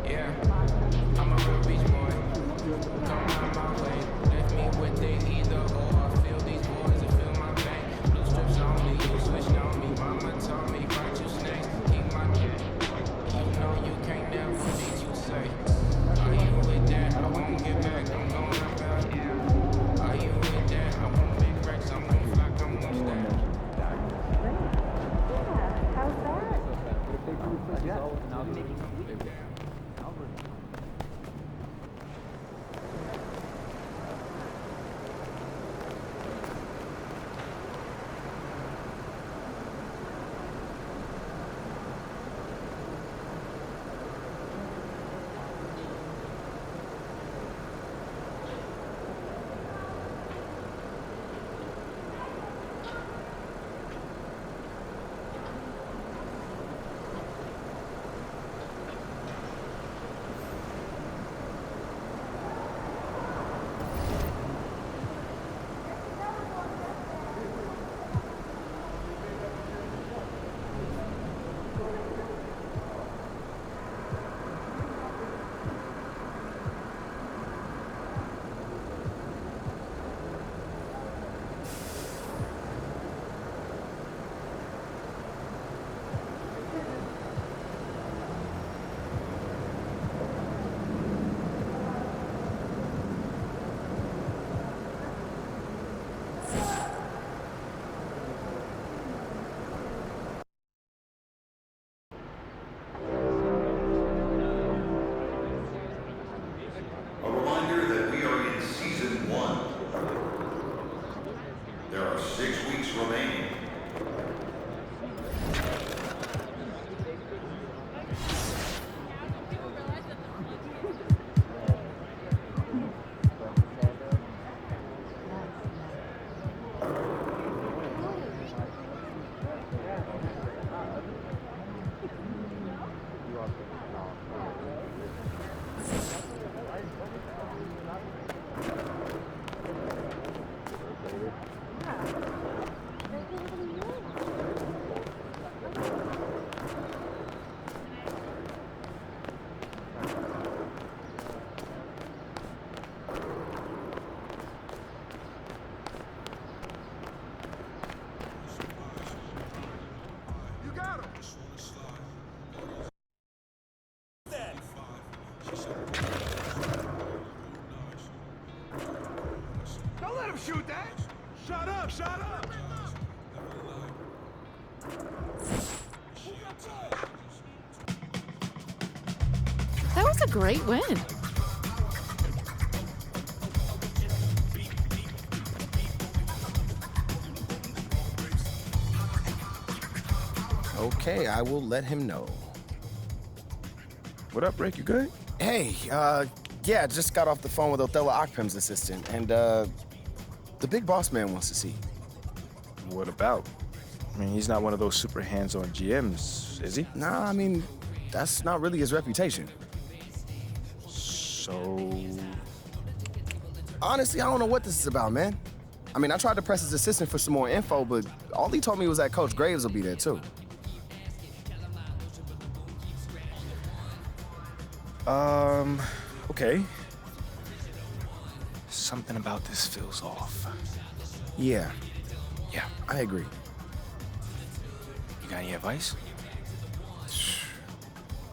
Yeah, I'm a real beach boy. Come out my way. Left me with the either or. I feel these boys and feel my pain. Blue strips on me, you switched on me. Mama told me, fight you snakes, keep my kid. You know you can't never be too safe. Are you with that? I won't get back. I'm going up out here. Are you with that? I want big racks. I'm gonna fly, I'm gonna stack. How's that? A reminder that we are in season 1. There are 6 weeks remaining. Don't let him shoot that! Shut up, shut up! That was a great win. Okay, I will let him know. What up, Rick? You good? Hey, yeah, just got off the phone with Othella Akpen's assistant, and, the big boss man wants to see you. What about? I mean, he's not one of those super hands-on GMs, is he? Nah, I mean, that's not really his reputation. So... Honestly, I don't know what this is about, man. I mean, I tried to press his assistant for some more info, but all he told me was that Coach Graves will be there, too. Okay. Something about this feels off. Yeah, Yeah. I agree. You got any advice?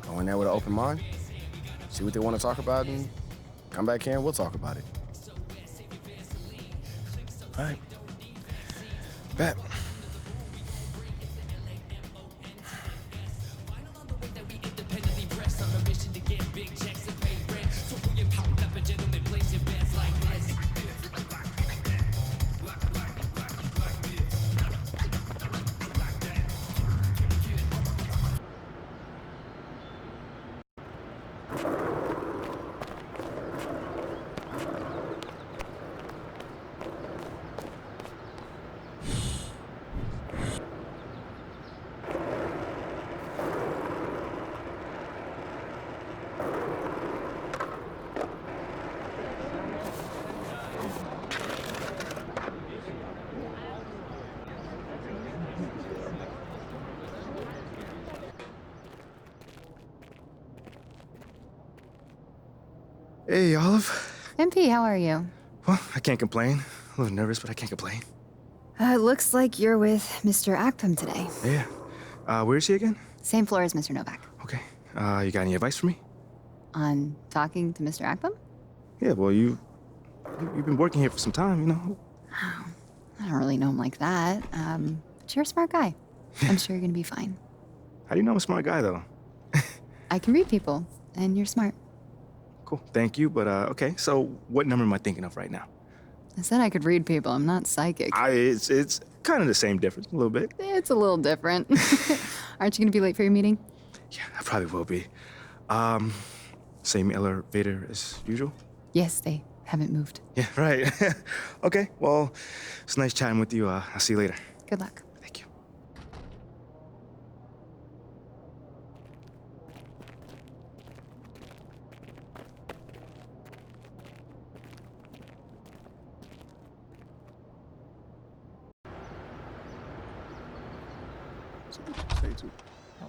Go in there with an open mind, see what they want to talk about, and come back here and we'll talk about it. All right. Bet. Hey, Olive. MP, how are you? Well, I can't complain. A little nervous, but I can't complain. It looks like you're with Mr. Akpen today. Yeah. Where is he again? Same floor as Mr. Novak. Okay. You got any advice for me? On talking to Mr. Akpen? Yeah, well, you've been working here for some time, you know. I don't really know him like that. But you're a smart guy. I'm sure you're gonna be fine. How do you know I'm a smart guy, though? I can read people, and you're smart. Cool. Thank you, but okay. So what number am I thinking of right now? I said I could read people. I'm not psychic. It's kind of the same difference, a little bit. It's a little different. Aren't you gonna be late for your meeting? Yeah, I probably will be. Same elevator as usual? Yes, they haven't moved. Yeah, right. Okay, well, it's nice chatting with you. I'll see you later. Good luck. Thank you.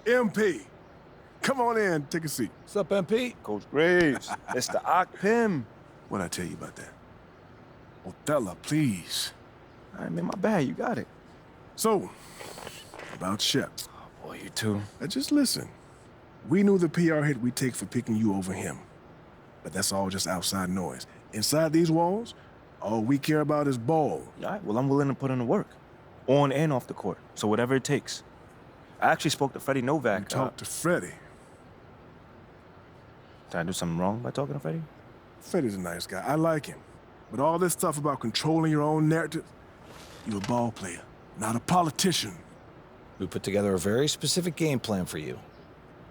MP, come on in, take a seat. What's up, MP? Coach Graves, Mr. Akpen. What'd I tell you about that? Othella, please. All right, man, my bad. You got it. So, about Shep. Boy, you too. Now just listen. We knew the PR hit we'd take for picking you over him. But that's all just outside noise. Inside these walls, all we care about is ball. All right, well, I'm willing to put in the work. On and off the court. So whatever it takes. I actually spoke to Freddie Novak. You talked to Freddie. Did I do something wrong by talking to Freddie? Freddie's a nice guy. I like him. But all this stuff about controlling your own narrative, you're a ball player, not a politician. We put together a very specific game plan for you.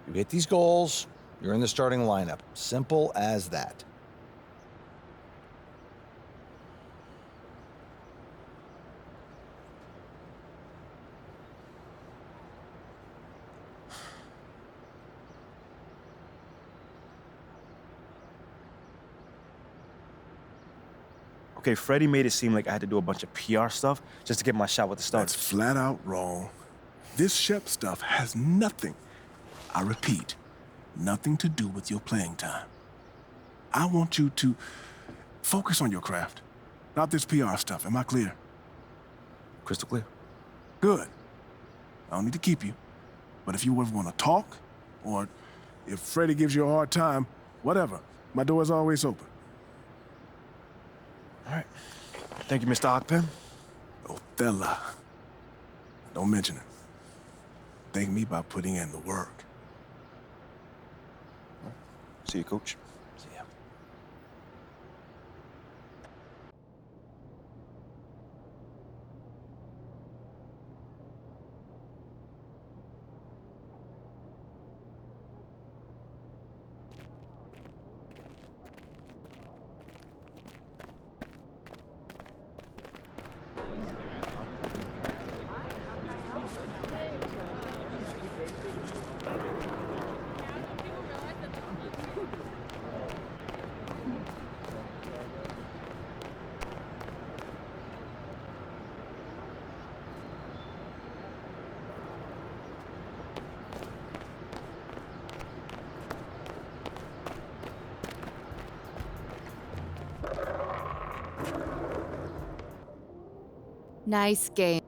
You hit these goals, you're in the starting lineup. Simple as that. Okay, Freddie made it seem like I had to do a bunch of PR stuff just to get my shot with the That's Stars. flat out wrong. This Shep stuff has nothing, I repeat, nothing to do with your playing time. I want you to focus on your craft, not this PR stuff. Am I clear? Crystal clear. Good. I don't need to keep you. But if you ever want to talk, or if Freddie gives you a hard time, whatever, my door is always open. All right. Thank you, Mr. Akpen. Othella. Don't mention it. Thank me by putting in the work. See you, Coach. See ya. Nice game.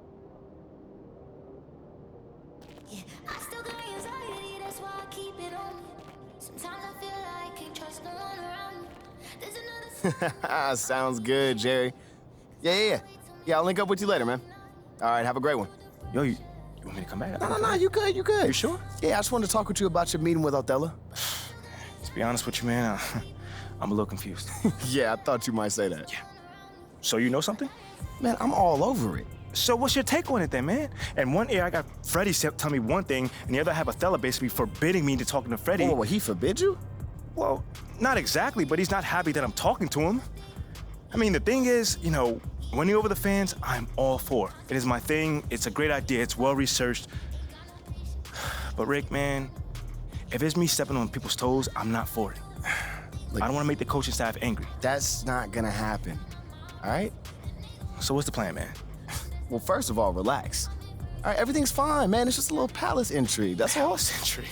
I still got anxiety, that's why I keep it on me. Sometimes I feel like I can't trust no one around me. There's another Sounds good, Jerry. Yeah. I'll link up with you later, man. All right, have a great one. Yo, you want me to come back? No, you good, you good. You sure? Yeah, I just wanted to talk with you about your meeting with Othella. To be honest with you, man, I'm a little confused. Yeah, I thought you might say that. Yeah. So you know something? Man, I'm all over it. So what's your take on it then, man? And one ear I got Freddie tell me one thing, and the other I have Othella basically forbidding me to talking to Freddie. Oh, well, he forbid you? Well, not exactly, but he's not happy that I'm talking to him. I mean, the thing is, you know, winning over the fans, I'm all for. It is my thing. It's a great idea. It's well-researched. But Rick, man, if it's me stepping on people's toes, I'm not for it. Look, I don't want to make the coaching staff angry. That's not gonna happen, all right? So what's the plan, man? Well, first of all, relax. All right, everything's fine, man. It's just a little palace intrigue, that's all. Century.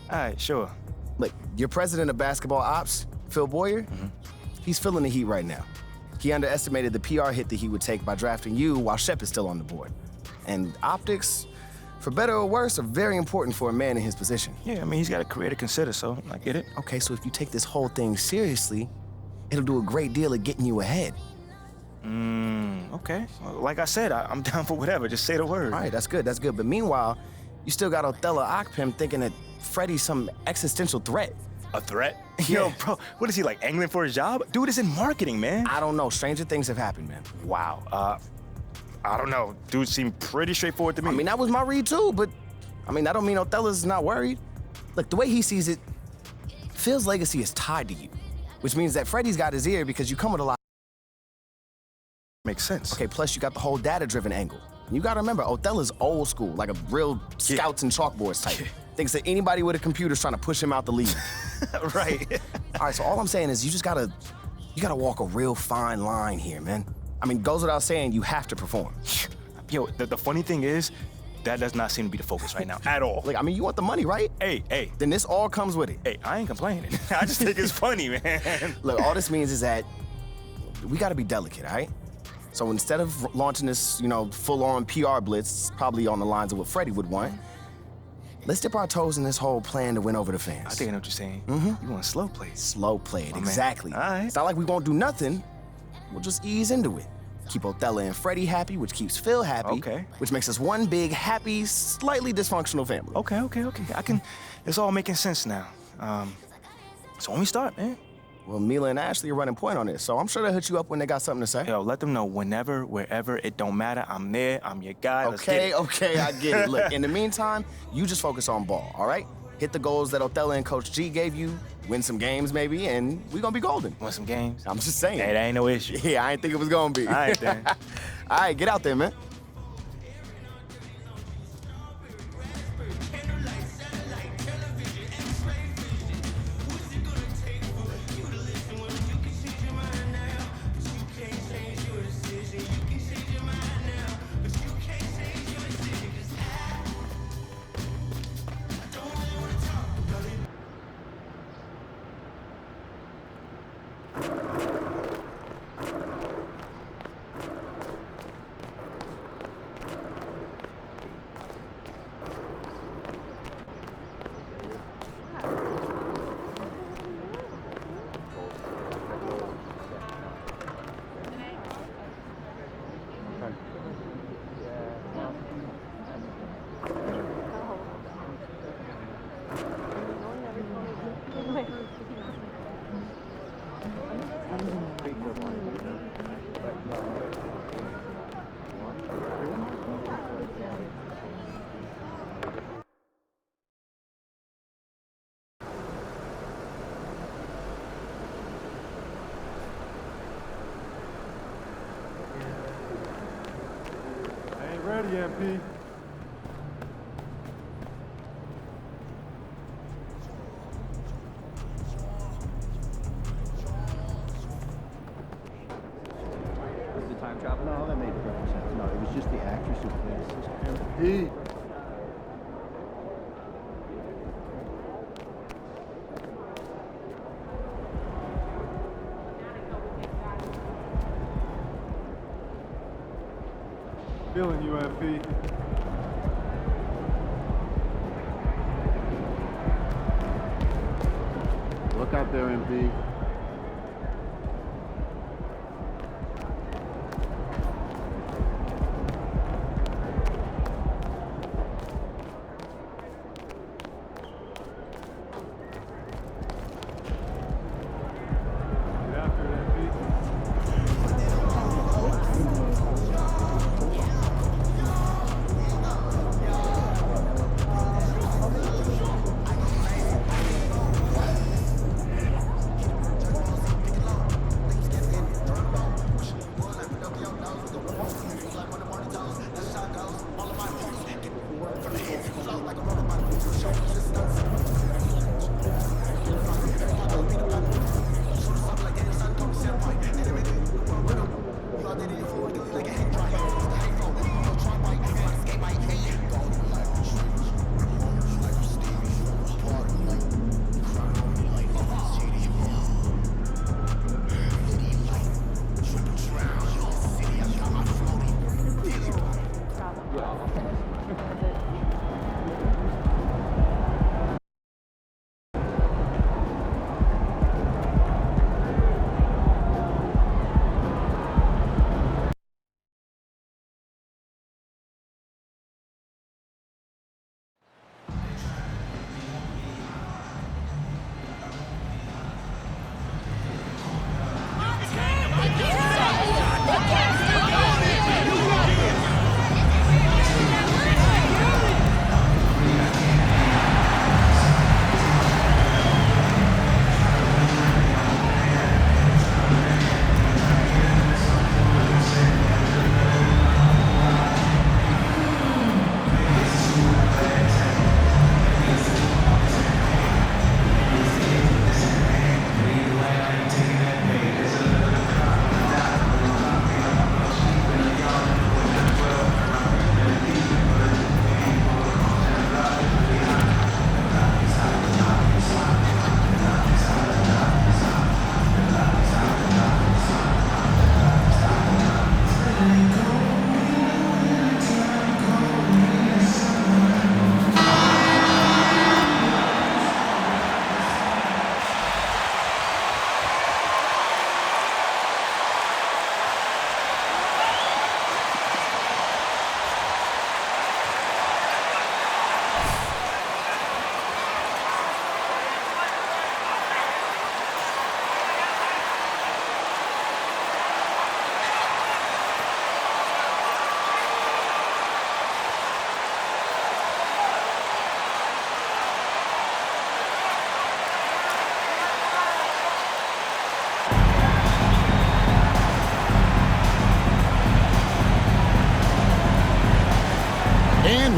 All right, sure. Look, you're president of basketball ops. Phil Boyer, he's feeling the heat right now. He underestimated the PR hit that he would take by drafting you while Shep is still on the board. And optics, for better or worse, are very important for a man in his position. Yeah, I mean, he's got a career to consider, so I get it. Okay, so if you take this whole thing seriously, it'll do a great deal of getting you ahead. Okay. Well, like I said, I'm down for whatever. Just say the word. All right, that's good. But meanwhile, you still got Othella Akpen thinking that Freddie's some existential threat. A threat? Yeah. Yo, bro, what is he, like, angling for his job? Dude is in marketing, man. I don't know. Stranger things have happened, man. Wow. I don't know. Dude seemed pretty straightforward to me. I mean, that was my read too, but I mean, that don't mean Othella's not worried. Look, the way he sees it, Phil's legacy is tied to you, which means that Freddie's got his ear because you come with a lot. Makes sense. Okay, plus you got the whole data-driven angle. You gotta remember, Othella's old school, like a real scouts and chalkboards type. Thinks that anybody with a computer's trying to push him out the league. Right. All right, so all I'm saying is you gotta walk a real fine line here, man. I mean, goes without saying, you have to perform. Yo, the funny thing is, that does not seem to be the focus right now, at all. Like, I mean, you want the money, right? Hey. Then this all comes with it. Hey, I ain't complaining. I just think it's funny, man. Look, all this means is that we gotta be delicate, all right? So instead of launching this, full-on PR blitz, probably on the lines of what Freddie would want, let's dip our toes in this whole plan to win over the fans. I think I know what you're saying. You want slow plays. Slow play it, My man. exactly. All right. It's not like we won't do nothing. We'll just ease into it. Keep Othella and Freddie happy, which keeps Phil happy. Okay. Which makes us one big, happy, slightly dysfunctional family. Okay. It's all making sense now. So when we start, man. Well, Mila and Ashley are running point on this, so I'm sure they'll hit you up when they got something to say. Yo, let them know whenever, wherever, it don't matter. I'm there, I'm your guy. Let's get it. Okay, I get it. Look, in the meantime, you just focus on ball, all right? Hit the goals that Othella and Coach G gave you, win some games maybe, and we gonna be golden. Want some games? I'm just saying. Hey, that ain't no issue. Yeah, I ain't think it was gonna be. All right, then. All right, get out there, man. Ready, MP. Was the time travel? No, that made perfect sense. No, it was just the actress who plays MP. Feeling you, MP. Look out there, MP. Get after it, MP.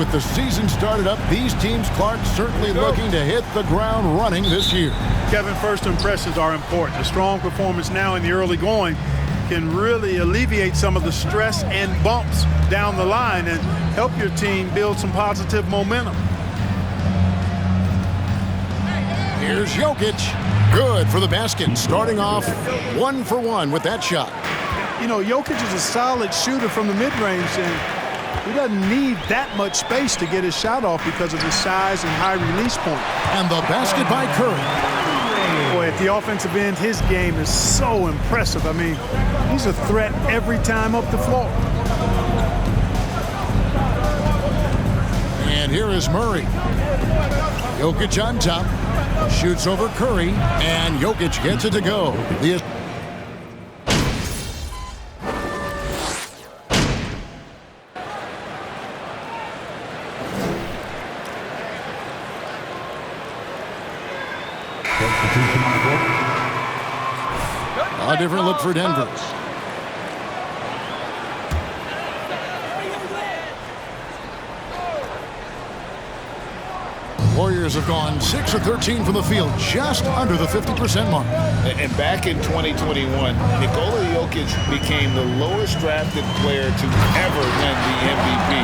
with the season started up, these teams, Clark, certainly looking to hit the ground running this year. Kevin, first impressions are important. A strong performance now in the early going can really alleviate some of the stress and bumps down the line and help your team build some positive momentum. Here's Jokic. Good for the basket. Starting off 1 for 1 with that shot. You know, Jokic is a solid shooter from the mid-range, and he doesn't need that much space to get his shot off because of his size and high release point. And the basket by Curry. Boy, at the offensive end, his game is so impressive. I mean, he's a threat every time up the floor. And here is Murray. Jokic on top. Shoots over Curry, and Jokic gets it to go. A different look for Denver. Warriors have gone 6 of 13 from the field, just under the 50% mark. And back in 2021, Nikola Jokic became the lowest drafted player to ever win the MVP.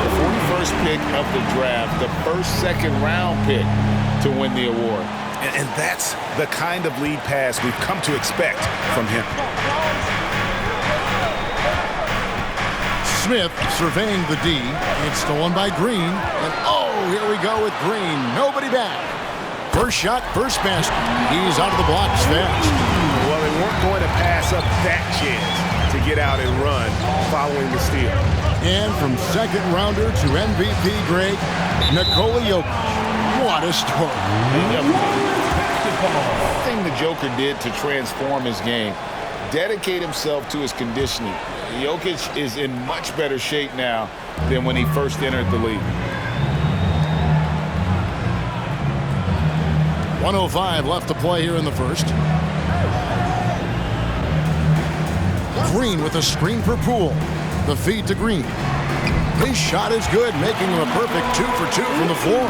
The 41st pick of the draft, the first second-round pick to win the award. And that's the kind of lead pass we've come to expect from him. Smith surveying the D. It's stolen by Green. And oh, here we go with Green. Nobody back. First shot, first basket. He's out of the blocks fast. Well, they weren't going to pass up that chance to get out and run following the steal. And from second rounder to MVP grade, Nikola Jokic. What a story. The thing the Joker did to transform his game, dedicate himself to his conditioning. Jokic is in much better shape now than when he first entered the league. 1:05 left to play here in the first. Green with a screen for Poole. The feed to Green. His shot is good, making him a perfect 2 for 2 from the floor.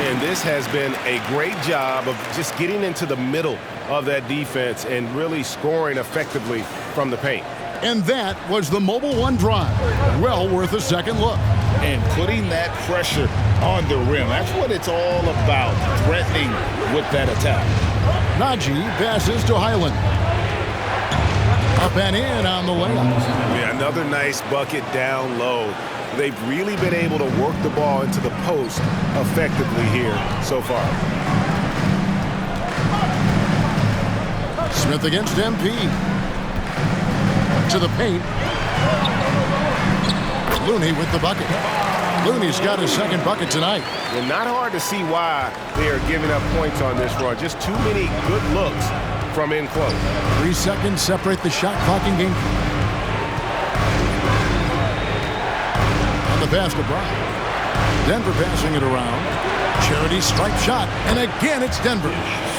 And this has been a great job of just getting into the middle of that defense and really scoring effectively from the paint. And that was the Mobile One drive. Well worth a second look. And putting that pressure on the rim. That's what it's all about, threatening with that attack. Najee passes to Highland. Up and in on the layup. Yeah, another nice bucket down low. They've really been able to work the ball into the post effectively here so far. Smith against MP. To the paint. Looney with the bucket. Looney's got his second bucket tonight. Well, not hard to see why they are giving up points on this run. Just too many good looks from in close. 3 seconds separate the shot clock and game. On the pass to Bryant. Denver passing it around. Charity stripe shot, and again it's Denver.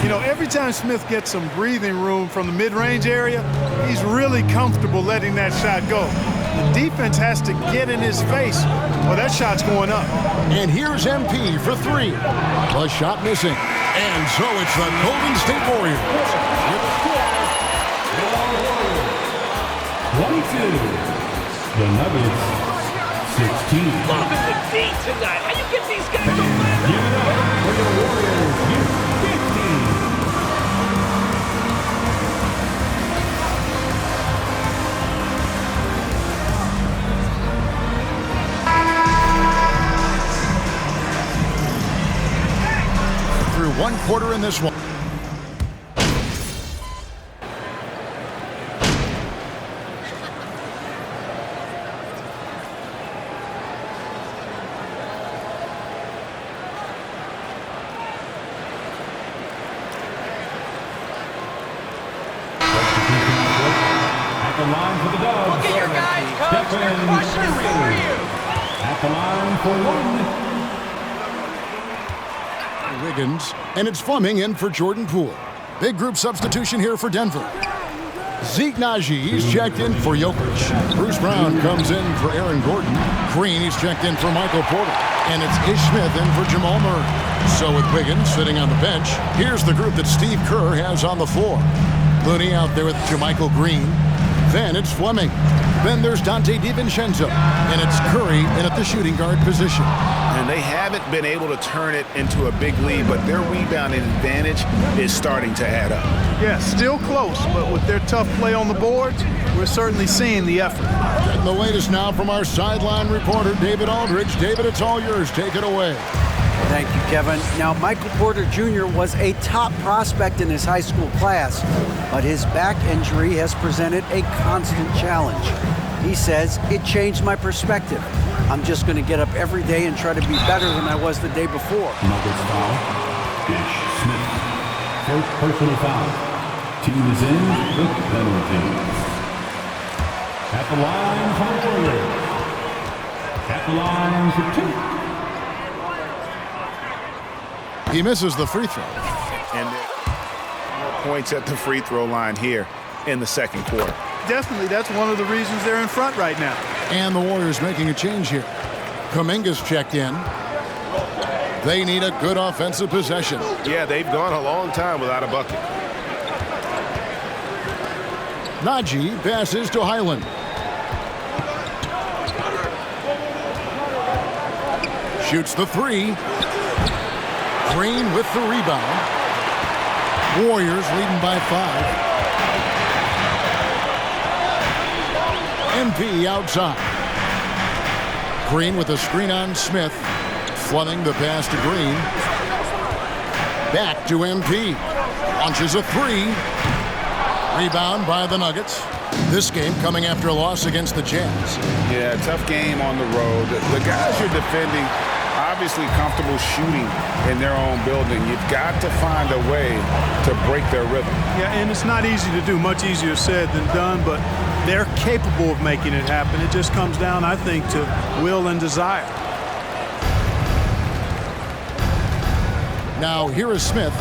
You know, every time Smith gets some breathing room from the mid-range area, he's really comfortable letting that shot go. The defense has to get in his face, or that shot's going up. And here's MP for 3. A shot missing. And so it's the Golden State Warriors. 22. The Nuggets, 16. Moving the D tonight. How you get these guys to Give it up for the Warriors, 15. Through 1 quarter in this one. At the line for the Dubs. Look at your guys, coach. They're crushing it for you. At the line for 1. Wiggins, and it's Fleming in for Jordan Poole. Big group substitution here for Denver. Zeke Najee, he's checked in for Jokic. Bruce Brown comes in for Aaron Gordon. Green, he's checked in for Michael Porter. And it's Ish Smith in for Jamal Murray. So with Wiggins sitting on the bench, here's the group that Steve Kerr has on the floor. Looney out there with Jermichael Green. Then it's Fleming. Then there's Dante DiVincenzo. And it's Curry in at the shooting guard position. And they haven't been able to turn it into a big lead, but their rebounding advantage is starting to add up. Yeah, still close, but with their tough play on the boards, we're certainly seeing the effort. Getting the latest now from our sideline reporter, David Aldridge. David, it's all yours. Take it away. Thank you, Kevin. Now, Michael Porter Jr. was a top prospect in his high school class, but his back injury has presented a constant challenge. He says, it changed my perspective. I'm just going to get up every day and try to be better than I was the day before. Nuggets foul. Ish Smith. First personal foul. Team is in with penalties. At the line for the Warriors. At the line for 2. He misses the free throw. And more points at the free throw line here in the second quarter. Definitely, that's one of the reasons they're in front right now. And the Warriors making a change here. Kuminga's checked in. They need a good offensive possession. Yeah, they've gone a long time without a bucket. Najee passes to Highland. Shoots the three. Green with the rebound. Warriors leading by 5. MP outside. Green with a screen on Smith. Fleming the pass to Green. Back to MP. Launches a three. Rebound by the Nuggets. This game coming after a loss against the Jazz. Yeah, tough game on the road. The guys you're defending, obviously comfortable shooting in their own building. You've got to find a way to break their rhythm. Yeah, and it's not easy to do. Much easier said than done, but they're capable of making it happen. It just comes down, I think, to will and desire. Now here is Smith.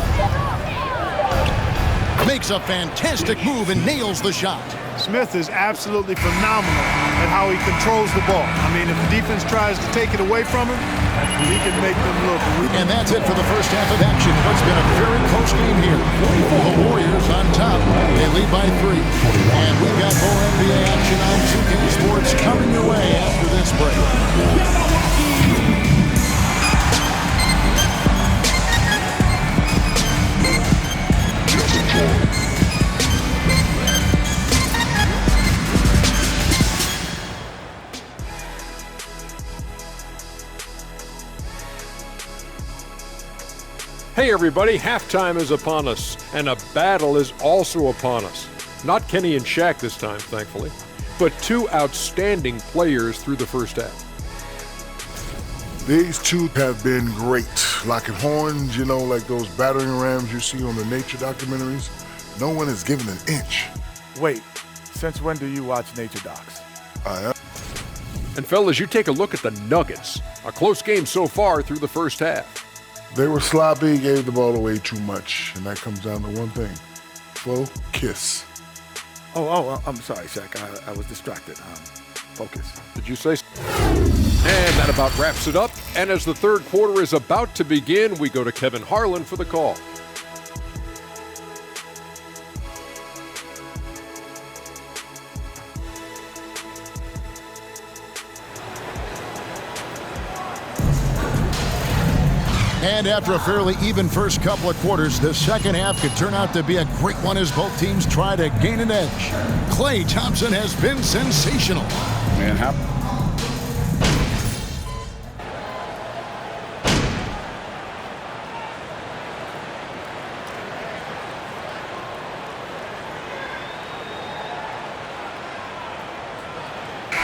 Makes a fantastic move and nails the shot. Smith is absolutely phenomenal at how he controls the ball. I mean, if the defense tries to take it away from him, he can make them look. And that's it for the first half of action. It's been a very close game here. The Warriors on top. They lead by 3. And we've got more NBA action on 2K Sports coming your way after this break. Hey everybody, halftime is upon us, and a battle is also upon us. Not Kenny and Shaq this time, thankfully, but 2 outstanding players through the first half. These two have been great. Locking horns, you know, like those battering rams you see on the nature documentaries. No one is given an inch. Wait, since when do you watch nature docs? I am. And fellas, you take a look at the Nuggets. A close game so far through the first half. They were sloppy, gave the ball away too much, and that comes down to one thing. Focus. I'm sorry, Shaq. I was distracted. Focus. Did you say? And that about wraps it up. And as the third quarter is about to begin, we go to Kevin Harlan for the call. And after a fairly even first couple of quarters, the second half could turn out to be a great one as both teams try to gain an edge. Klay Thompson has been sensational. Man, how...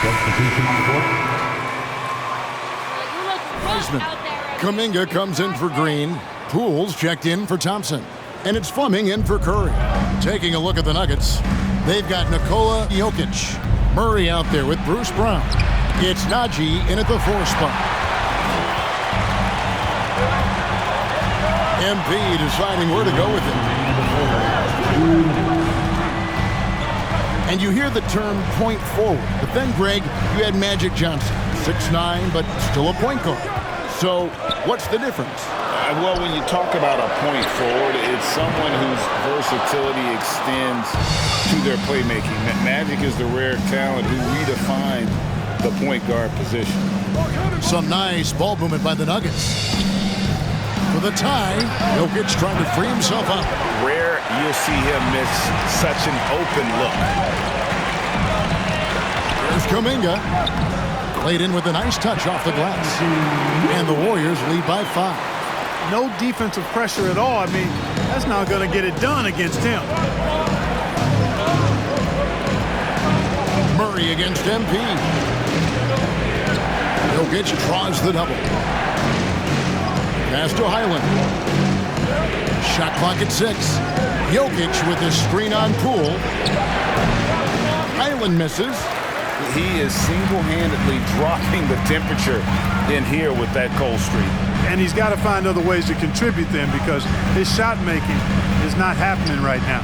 Substitution on the court. Kuminga comes in for Green. Pools checked in for Thompson. And it's Fleming in for Curry. Taking a look at the Nuggets, they've got Nikola Jokic. Murray out there with Bruce Brown. It's Najee in at the 4 spot. MP deciding where to go with it. And you hear the term point forward. But then, Greg, you had Magic Johnson. 6'9", but still a point guard. So, what's the difference? Well, when you talk about a point forward, it's someone whose versatility extends to their playmaking. Magic is the rare talent who redefined the point guard position. Some nice ball movement by the Nuggets. For the tie, Jokic trying to free himself up. Rare you'll see him miss such an open look. There's Kuminga. Played in with a nice touch off the glass. And the Warriors lead by 5. No defensive pressure at all. I mean, that's not going to get it done against him. Murray against MP. Jokic draws the double. Pass to Highland. Shot clock at 6. Jokic with his screen on Poole. Highland misses. He is single-handedly dropping the temperature in here with that cold streak. And he's got to find other ways to contribute then, because his shot making is not happening right now.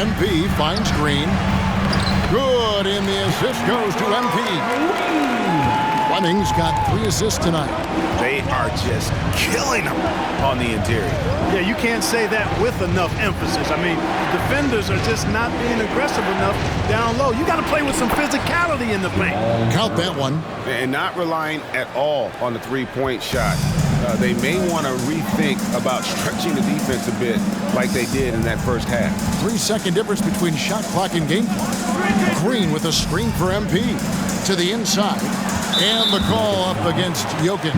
MP finds Green. Good, and the assist goes to MP. Fleming's got 3 assists tonight. They are just killing him on the interior. Yeah, you can't say that with enough emphasis. I mean, the defenders are just not being aggressive enough down low. You got to play with some physicality in the paint. Count that one. And not relying at all on the three-point shot. They may want to rethink about stretching the defense a bit like they did in that first half. 3-second difference between shot clock and game clock. Green with a screen for MP to the inside. And the call up against Jokic.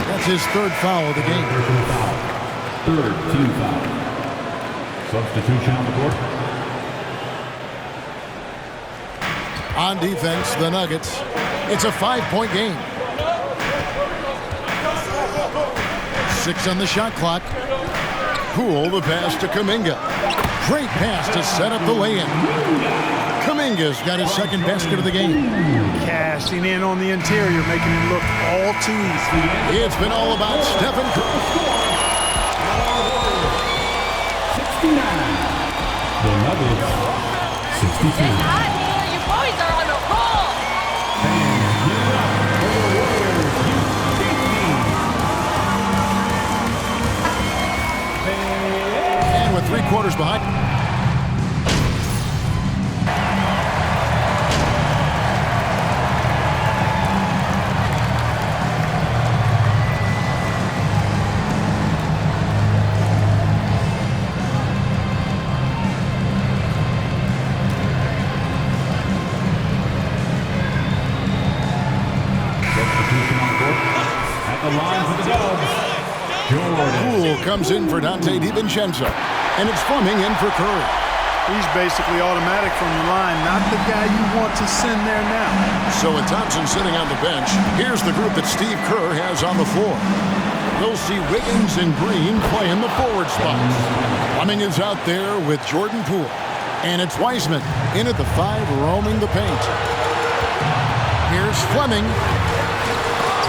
That's his 3rd foul of the game. 3rd team foul. Substitution on the court. On defense, the Nuggets. It's a 5-point game. 6 on the shot clock. Poole the pass to Kuminga. Great pass to set up the lay-in. Kuminga's got his 2nd basket of the game. Cashing in on the interior, making it look all too easy. It's been all about Stephen Curry. 69. The Nuggets, 62. You boys are on a roll. And with 3 quarters behind. Poole comes in for Dante DiVincenzo, and it's Fleming in for Curry. He's basically automatic from the line, not the guy you want to send there now. So with Thompson sitting on the bench, here's the group that Steve Kerr has on the floor. We'll see Wiggins and Green play in the forward spots. Fleming is out there with Jordan Poole, and it's Wiseman in at the 5, roaming the paint. Here's Fleming.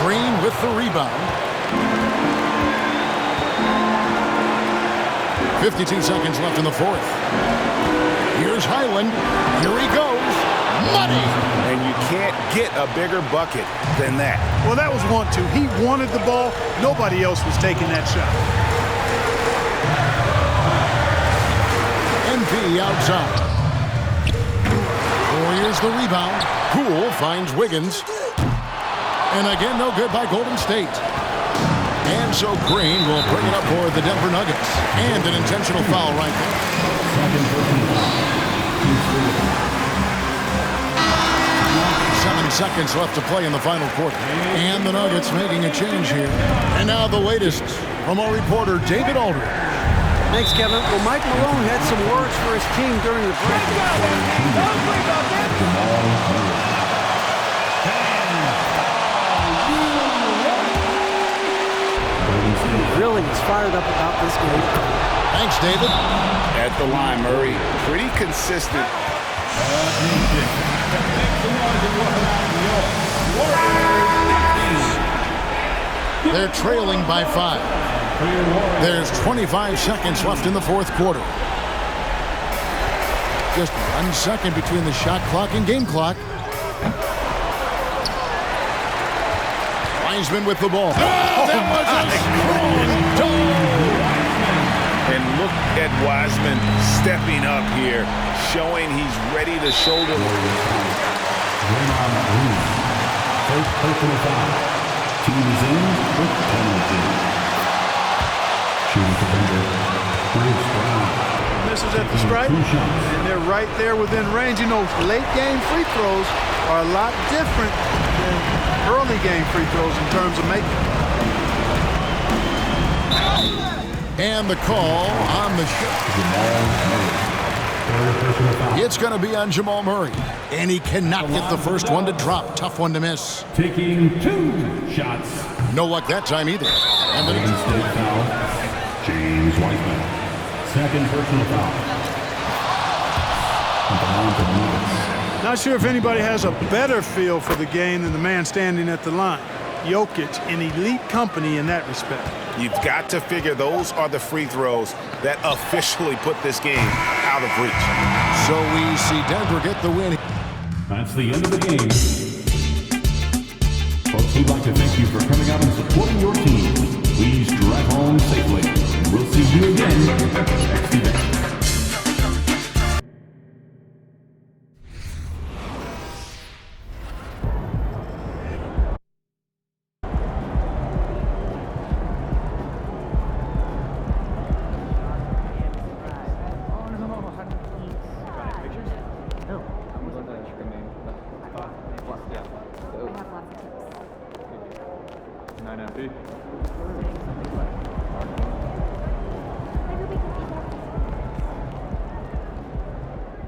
Green with the rebound. 52 seconds left in the 4th. Here's Highland. Here he goes. Money! And you can't get a bigger bucket than that. Well, that was 1-2. He wanted the ball. Nobody else was taking that shot. MP outside. Warriors the rebound. Poole finds Wiggins. And again, no good by Golden State. And so Green will bring it up for the Denver Nuggets. And an intentional foul right there. 7 seconds left to play in the final quarter. And the Nuggets making a change here. And now the latest from our reporter, David Aldridge. Thanks, Kevin. Well, Mike Malone had some words for his team during the break. Really is fired up about this game. Thanks, David. At the line, Murray, pretty consistent. They're trailing by 5. There's 25 seconds left in the 4th quarter. Just 1 second between the shot clock and game clock. Wiseman with the ball. That was a strong toe. And look at Wiseman stepping up here, showing he's ready to shoulder. First personal foul. Team is in with penalty. Shooting defender, Bruce Brown. Misses at the stripe, and they're right there within range. You know, late game free throws are a lot different than early game free throws in terms of making. And the call on the shot. It's going to be on Jamal Murray. And he cannot get the first one to drop. Tough one to miss. Taking 2 shots. No luck that time either. And Golden State foul. James Wiseman. Second personal foul. Not sure if anybody has a better feel for the game than the man standing at the line. Jokic in elite company in that respect. You've got to figure those are the free throws that officially put this game out of reach. So we see Denver get the win. That's the end of the game. Folks, we'd like to thank you for coming out and supporting your team. Please drive home safely. We'll see you again next event.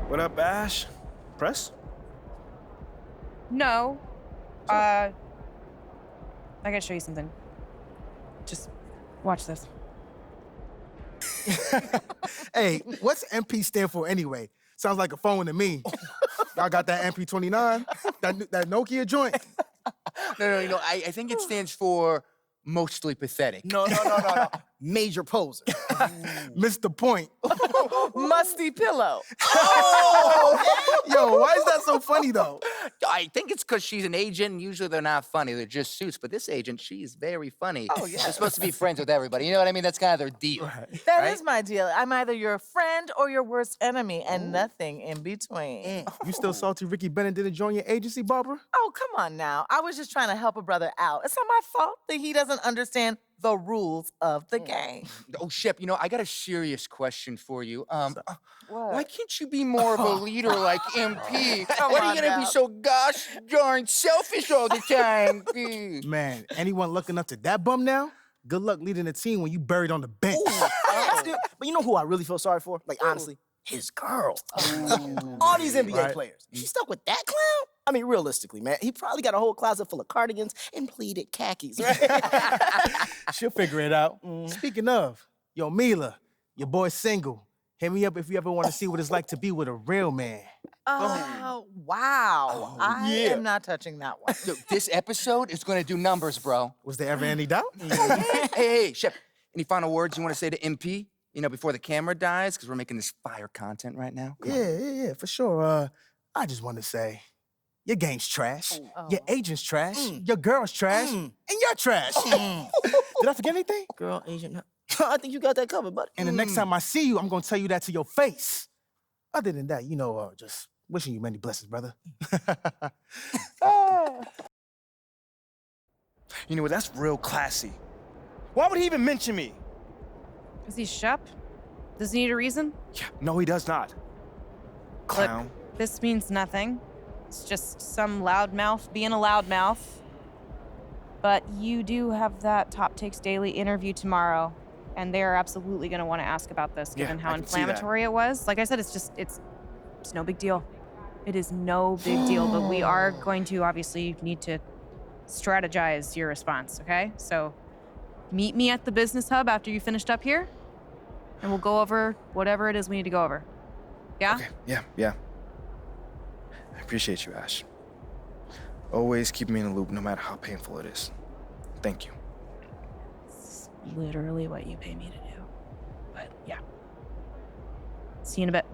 What up, Ash? Press? No. I gotta show you something. Just watch this. Hey, what's MP stand for anyway? Sounds like a phone to me. Y'all got that MP29? That Nokia joint? No. I think it stands for mostly pathetic. No. Major poser. Missed the point. Musty pillow. Yo, why is that so funny though? I think it's because she's an agent, and usually they're not funny. They're just suits. But this agent, she's very funny. Oh, yeah. They're supposed to be friends with everybody. You know what I mean? That's kind of their deal. That is my deal. I'm either your friend or your worst enemy, and nothing in between. You still salty Ricky Bennett didn't join your agency, Barbara? Oh, come on now. I was just trying to help a brother out. It's not my fault that he doesn't understand the rules of the game. Oh, Shep, I got a serious question for you. Why can't you be more of a leader like MP? Why are you gonna be so gosh darn selfish all the time? Man, anyone looking up to that bum now? Good luck leading the team when you buried on the bench. But you know who I really feel sorry for? Like, honestly? His girl. All these NBA players. She's stuck with that clown? I mean, realistically, man, he probably got a whole closet full of cardigans and pleated khakis. She'll figure it out. Speaking of, yo, Mila, your boy's single. Hit me up if you ever want to see what it's like to be with a real man. Oh, wow. I am not touching that one. So this episode is gonna do numbers, bro. Was there ever any doubt? Hey, Shep, any final words you want to say to MP? Before the camera dies, because we're making this fire content right now. Yeah, for sure. I just want to say, your game's trash. Your agent's trash. Your girl's trash. And you're trash. Did I forget anything? Girl, agent, I think you got that covered, buddy. And the next time I see you, I'm going to tell you that to your face. Other than that, just wishing you many blessings, brother. You know what? That's real classy. Why would he even mention me? Is he Shep? Does he need a reason? Yeah, no, he does not. Clown. Look, this means nothing. It's just some loudmouth being a loudmouth. But you do have that Top Takes Daily interview tomorrow, and they are absolutely going to want to ask about this, given how inflammatory it was. Like I said, it's no big deal. It is no big deal, but we are going to obviously need to strategize your response, okay? So meet me at the business hub after you finished up here, and we'll go over whatever it is we need to go over. Yeah? Okay, yeah. I appreciate you, Ash. Always keep me in the loop, no matter how painful it is. Thank you. It's literally what you pay me to do. But yeah. See you in a bit.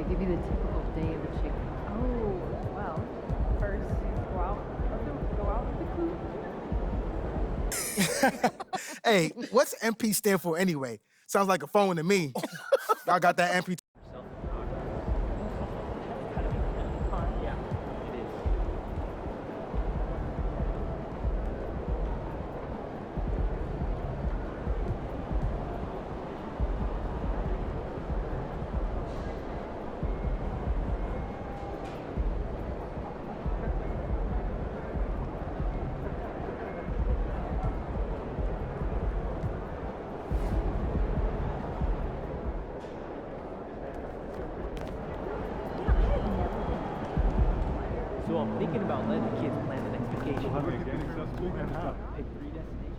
give you the typical day of a chick. Oh, well, first go out with the crew. Hey, what's MP stand for anyway? Sounds like a phone to me. Y'all got that MP? So I'm thinking about letting the kids plan the next vacation. Pick 3 destinations.